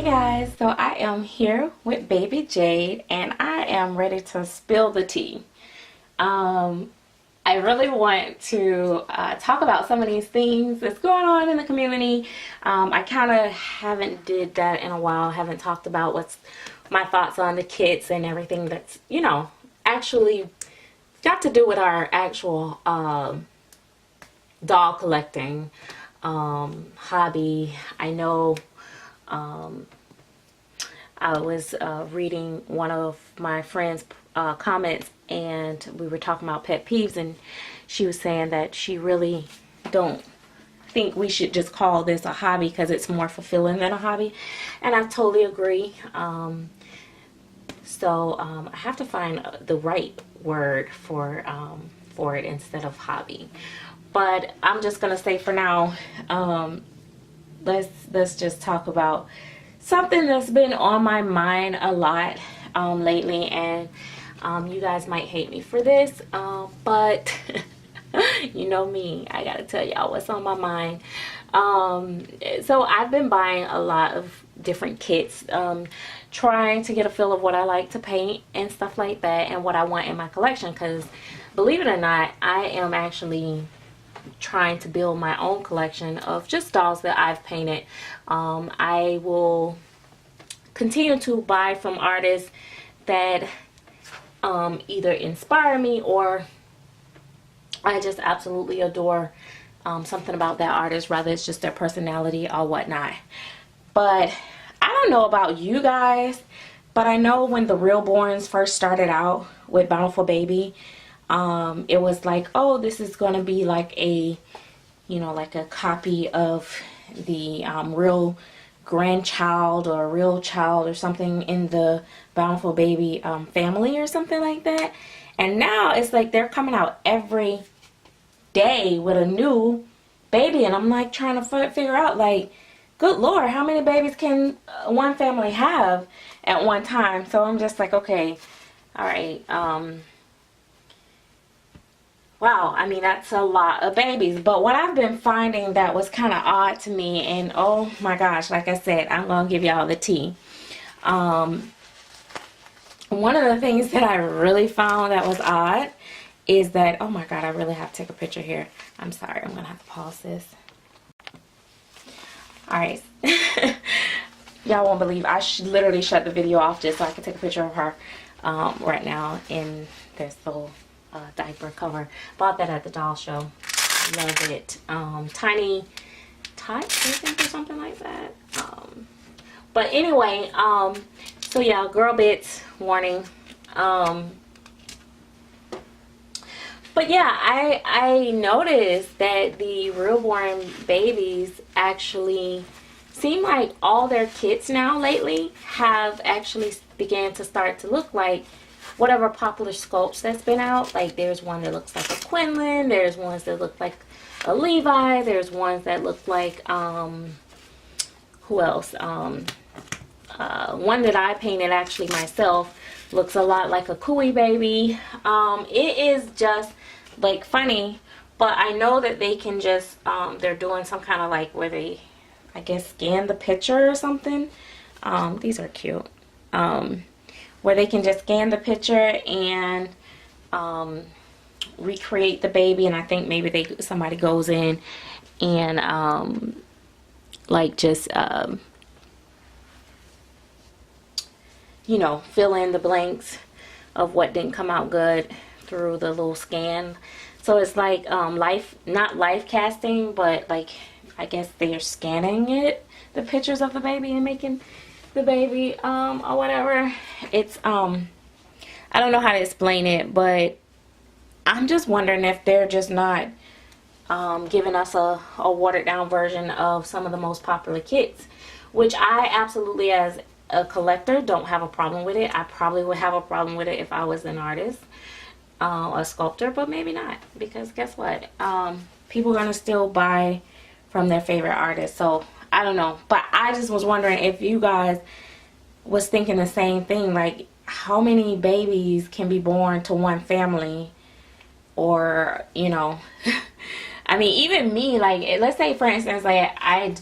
Guys, so I am here with baby Jade and I am ready to spill the tea. I really want to talk about some of these things that's going on in the community. I kind of haven't did that in a while. Haven't talked about what's my thoughts on the kits and everything that's, you know, actually got to do with our actual doll collecting hobby. I know I was reading one of my friend's comments, and we were talking about pet peeves, and she was saying that she really don't think we should just call this a hobby because it's more fulfilling than a hobby, and I totally agree. So I have to find the right word for it instead of hobby. But I'm just gonna say for now, let's just talk about something that's been on my mind a lot lately, and you guys might hate me for this, but you know me, I gotta tell y'all what's on my mind. So I've been buying a lot of different kits, trying to get a feel of what I like to paint and stuff like that, and what I want in my collection, because believe it or not, I am actually trying to build my own collection of just dolls that I've painted. I will continue to buy from artists that either inspire me or I just absolutely adore something about that artist, rather it's just their personality or whatnot. But I don't know about you guys, but I know when the reborns first started out with Bountiful Baby, it was like, oh, this is gonna be like a, you know, like a copy of the real grandchild or real child or something in the Bountiful Baby family or something like that. And now it's like they're coming out every day with a new baby, and I'm like trying to figure out, like, good Lord, how many babies can one family have at one time? So I'm just like, okay, all right, wow, I mean, that's a lot of babies. But what I've been finding that was kind of odd to me, and oh my gosh, like I said, I'm going to give y'all the tea. One of the things that I really found that was odd is that, oh my God, I really have to take a picture here. I'm sorry, I'm going to have to pause this. Alright. Y'all won't believe, I literally shut the video off just so I can take a picture of her right now in this little diaper cover. Bought that at the doll show. Love it. Tiny Tots, I think, or something like that. But anyway, so yeah, girl bits warning. But yeah, I noticed that the reborn babies actually seem like all their kits now lately have actually began to start to look like whatever popular sculpts that's been out. Like, there's one that looks like a Quinlan, there's ones that look like a Levi, there's ones that look like who else, one that I painted actually myself looks a lot like a Cooey baby. It is just like funny, but I know that they can just they're doing some kind of like where they, I guess, scan the picture or something. These are cute. Where they can just scan the picture and recreate the baby, and I think maybe somebody goes in and like just you know, fill in the blanks of what didn't come out good through the little scan. So it's like not life casting, but like, I guess they're scanning the pictures of the baby and making the baby or whatever. It's I don't know how to explain it, but I'm just wondering if they're just not giving us a watered down version of some of the most popular kits, which I absolutely, as a collector, don't have a problem with it. I probably would have a problem with it if I was an artist, a sculptor, but maybe not, because guess what, people are gonna still buy from their favorite artists. So I don't know, but I just was wondering if you guys was thinking the same thing, like how many babies can be born to one family, or, you know, I mean, even me, like, let's say for instance, like I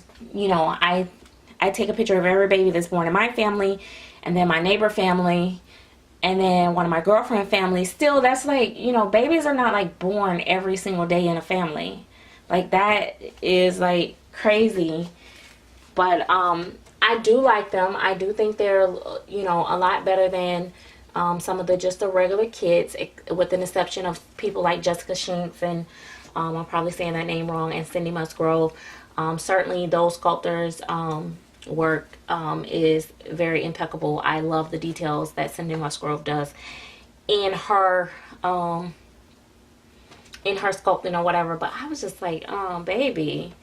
I take a picture of every baby that's born in my family, and then my neighbor family, and then one of my girlfriend families. Still, that's like, you know, babies are not like born every single day in a family. Like, that is like crazy. But I do like them. I do think they're, you know, a lot better than some of the regular kids, with the exception of people like Jessica Shinks and I'm probably saying that name wrong, and Cindy Musgrove. Certainly those sculptors work is very impeccable. I love the details that Cindy Musgrove does in her sculpting or whatever. But I was just like, baby,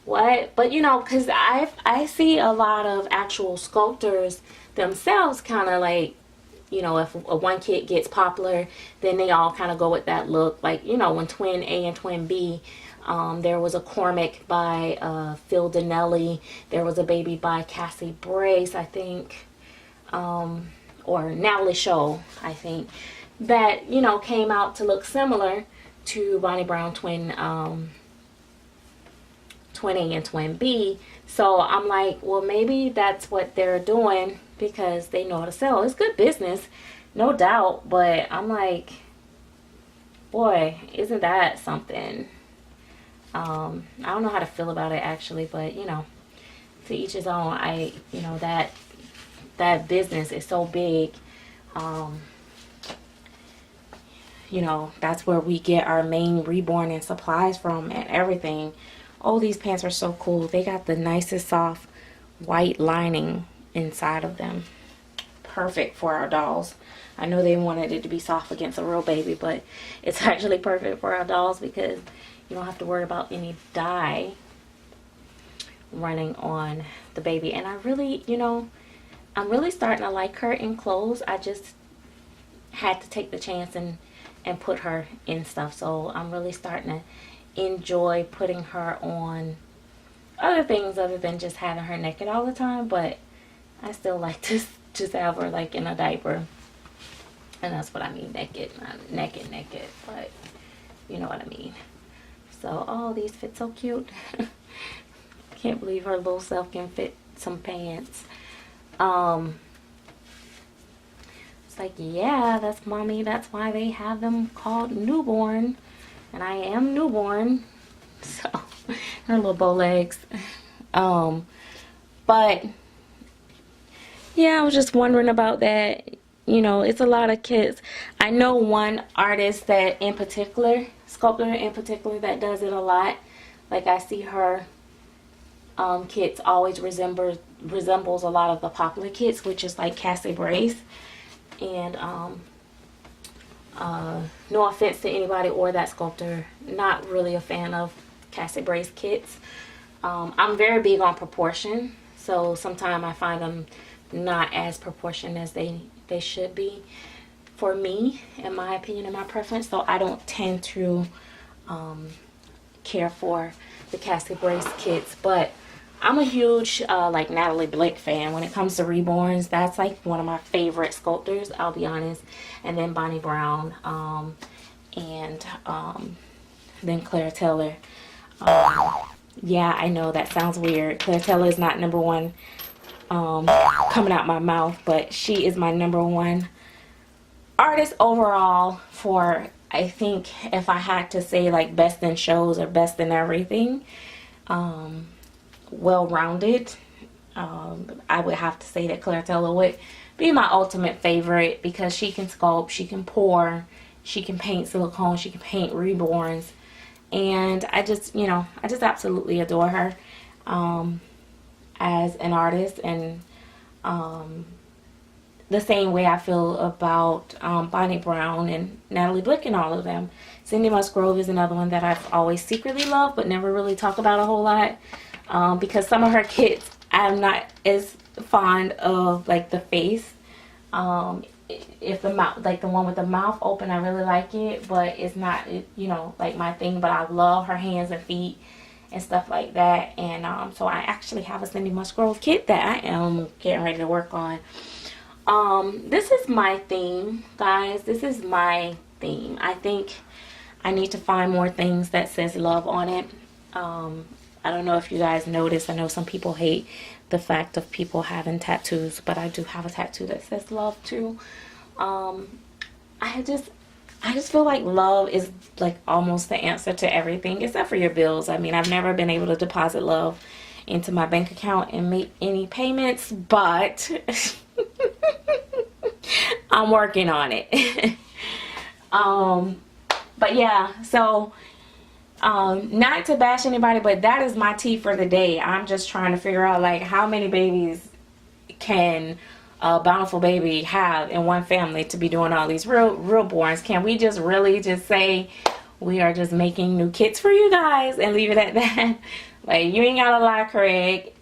what? But you know, because I see a lot of actual sculptors themselves kind of like, you know, if one kid gets popular, then they all kind of go with that look. Like, you know, when Twin A and Twin B, there was a Cormac by Phil Donnelly. There was a baby by Cassie Brace, I think, or Natalie Shaw, I think, that, you know, came out to look similar to Bonnie Brown Twin A and Twin B. So I'm like, well, maybe that's what they're doing because they know how to sell. It's good business, no doubt. But I'm like, boy, isn't that something? I don't know how to feel about it actually, but you know, to each his own. You know, that business is so big. You know, that's where we get our main reborn and supplies from and everything. Oh, these pants are so cool. They got the nicest soft white lining inside of them. Perfect for our dolls. I know they wanted it to be soft against a real baby, but it's actually perfect for our dolls because you don't have to worry about any dye running on the baby. And I really, you know, I'm really starting to like her in clothes. I just had to take the chance and put her in stuff. So I'm really starting to enjoy putting her on other things other than just having her naked all the time. But I still like to just have her like in a diaper, and that's what I mean, naked, not naked, but you know what I mean. So, oh, these fit so cute. Can't believe her little self can fit some pants. It's like, yeah, that's mommy. That's why they have them called newborn. And I am newborn. So, her little bow legs. But, yeah, I was just wondering about that. You know, it's a lot of kids. I know one artist that in particular, sculptor in particular, that does it a lot. Like, I see her kits always resembles a lot of the popular kits, which is like Cassie Brace. And no offense to anybody or that sculptor, not really a fan of Cassie Brace kits. I'm very big on proportion, so sometimes I find them not as proportioned as they should be for me, in my opinion and my preference. So I don't tend to care for the Cassie Brace kits, but I'm a huge like Natalie Blick fan when it comes to reborns. That's like one of my favorite sculptors, I'll be honest. And then Bonnie Brown, and then Claire Taylor. Yeah, I know that sounds weird. Claire Taylor is not number one coming out my mouth, but she is my number one artist overall for, I think, if I had to say like best in shows or best in everything, well-rounded, I would have to say that Claire Taylor would be my ultimate favorite because she can sculpt, she can pour, she can paint silicone, she can paint reborns, and I just, you know, I just absolutely adore her as an artist. And the same way I feel about Bonnie Brown and Natalie Blick and all of them. Cindy Musgrove is another one that I've always secretly loved but never really talk about a whole lot, because some of her kits I'm not as fond of, like the face. If the mouth, like the one with the mouth open, I really like it, but it's not, you know, like my thing. But I love her hands and feet and stuff like that. And so I actually have a Cindy Musgrove kit that I am getting ready to work on. This is my theme, guys. This is my theme. I think I need to find more things that says love on it. I don't know if you guys noticed. I know some people hate the fact of people having tattoos, but I do have a tattoo that says love too. I just feel like love is like almost the answer to everything except for your bills. I mean, I've never been able to deposit love into my bank account and make any payments, but I'm working on it. But yeah, so not to bash anybody, but that is my tea for the day. I'm just trying to figure out like how many babies can a bountiful baby have in one family to be doing all these reborns. Can we just really just say we are just making new kits for you guys and leave it at that? Like, you ain't gotta lie, Craig.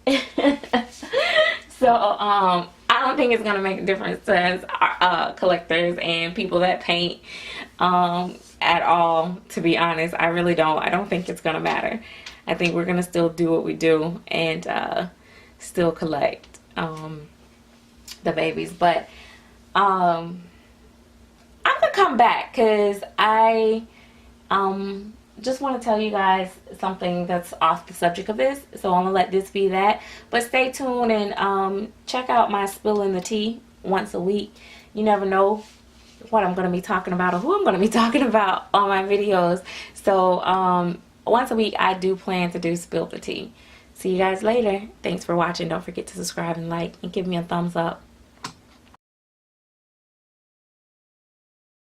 So I don't think it's gonna make a difference to us collectors and people that paint at all, to be honest. I really don't. I don't think it's gonna matter. I think we're gonna still do what we do and still collect the babies. But I'm gonna come back because I just want to tell you guys something that's off the subject of this, so I'm gonna let this be that. But stay tuned and check out my spilling the tea once a week. You never know what I'm going to be talking about or who I'm going to be talking about on my videos. So once a week I do plan to do spill the tea. See you guys later. Thanks for watching. Don't forget to subscribe and like and give me a thumbs up.